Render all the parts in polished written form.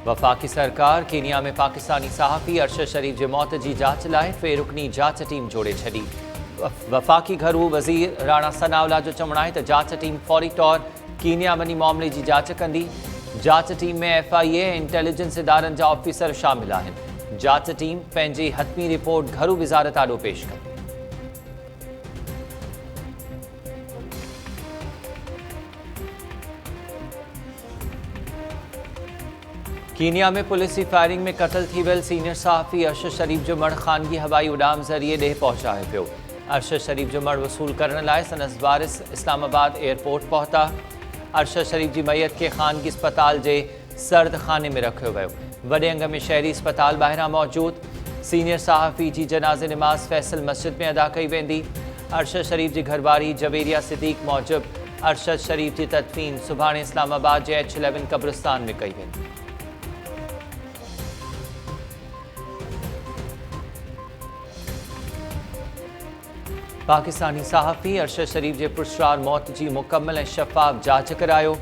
वफाकी सरकार कीनिया में पाकिस्तानी सहाफ़ी अरशद शरीफ की मौत की जांच लाइ टे रुकनी जांच टीम जोड़े छी। वफाकी घरू वज़ीर राणा सनाउल्लाह जो चवणु आहे त जांच टीम फौरी तौर कीनिया वञी मामले की जांच कंदी। जांच टीम में FIA ऐं इंटेलिजेंस इदारनि जा ऑफिसर शामिल आहिनि। जांच टीम पंहिंजी हतमी रिपोर्ट घरू वज़ारत आॾो पेश कंदी। कीनिया में पुलिस की फायरिंग में कत्ल थी वियल सीनियर सहाफ़ी अरशद शरीफ जो मड़ ख़ानगी हवाई उड़ान ज़रिए ॾे पहुंचाए पियो। अरशद शरीफ जो मड़ वसूल करण लाइ संदसि वारिस इस्लामाबाद एयरपोर्ट पहुता। अरशद शरीफ की मैयत के ख़ानगी अस्पताल के सर्द खाने में रखियो वियो। वॾे अंग में शहरी अस्पताल ॿाहिरां मौजूद सीनियर सहाफ़ी की जनाज़े नमाज़ फैसल मस्जिद में अदा कई वेंदी। अरशद शरीफ की घरवारी जवेरिया सिद्दीक़ मूजिब अरशद शरीफ की तदफ़ीन सुभाणे इस्लामाबाद के H11 कब्रिस्तान में कई वेंदी। पाकिस्तानी सहाफ़ी अरशद शरीफ के पुरस्कार मौत की मुकम्मल ऐं शफ़ाफ़ जांच करायो।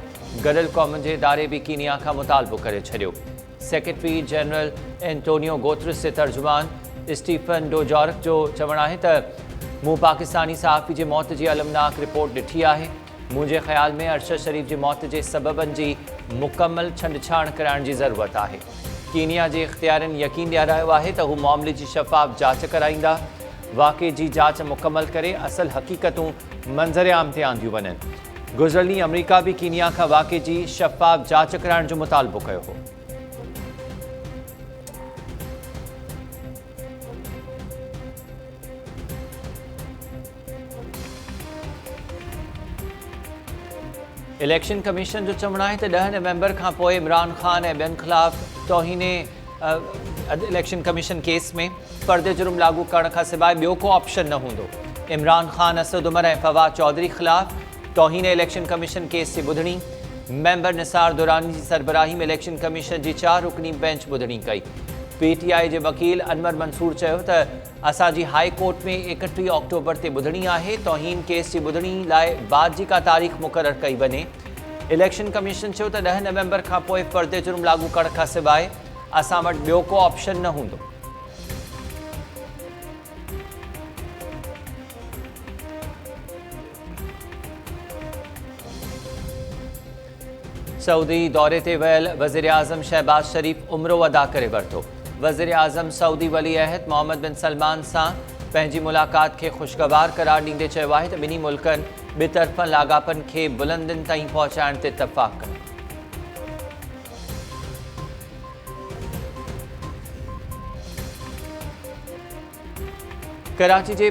गॾियल क़ौमुनि जे इदारे भी कीनिया का मुतालबो करे छॾियो। सेक्रेटरी जनरल एंटोनियो गुतेरेस के तर्जुमान स्टीफन डुजारिक जो चवणु आहे त मूं पाकिस्तानी सहाफ़ी की मौत की अलमनाक रिपोर्ट ॾिठी आहे। मुंहिंजे ख़्याल में अरशद शरीफ की मौत के सबबनि की मुकम्मल छंडछाण कराइण की ज़रूरत है। कीनिया के इख्तियारनि यकीन ॾियारायो आहे त हू मामले की शफ़ाफ़ जांच कराईंदा। वाक़े की जांच मुकम्मल करे असल हकीकतूं मंज़र आम ते आंदियूं वञनि। गुज़िरियल ॾींहुं अमरीका भी कीनिया का वाक़े की शफ़ाफ़ जांच कराइण जो मुतालबो कयो हो। इलेक्शन कमीशन जो चवणु आहे त 10 नवंबर खां पोइ इमरान खान ऐं ॿियनि ख़िलाफ़ तौहीने इलेक्शन कमीशन केस में पर्दे जुर्म लागू करण खां सवाइ ॿियो को ऑप्शन न हूंदो। इमरान खान, असद उमर ऐं फवाद चौधरी ख़िलाफ़ तौहीने इलेक्शन कमीशन केस की ॿुधणी। मेंबर निसार दुरानी की सरबराही में इलेक्शन कमीशन की 4 रुकनी बेंच ॿुधणी कई। PTI के वकील अनवर मंसूर चयो त असांजी हाई कोर्ट में 31 अक्टूबर ते ॿुधणी आहे। तौहीन केस की ॿुधणी लाइ बाद जी का तारीख़ मुक़रर कई वञे। इलेक्शन कमीशन चयो त 10 नवंबर खां पोइ पर्दे जुर्म लागू करण खां सवाइ असां वटि ॿियो को ऑप्शन न हूंदो। सऊदी दौरे ते वियल वज़ीर आज़म शहबाज शरीफ उम्रो अदा करे वरितो। वज़ीर आज़म सऊदी वली अहद मोहम्मद बिन सलमान सां पंहिंजी मुलाक़ात के खुशगवार करार ॾींदे चयो आहे त ॿिन्ही मुल्कनि ॿितरफ़नि लाॻापनि खे बुलंदियुनि ताईं पहुचाइण ते इत्तफ़ाक़ कयो। कराची जे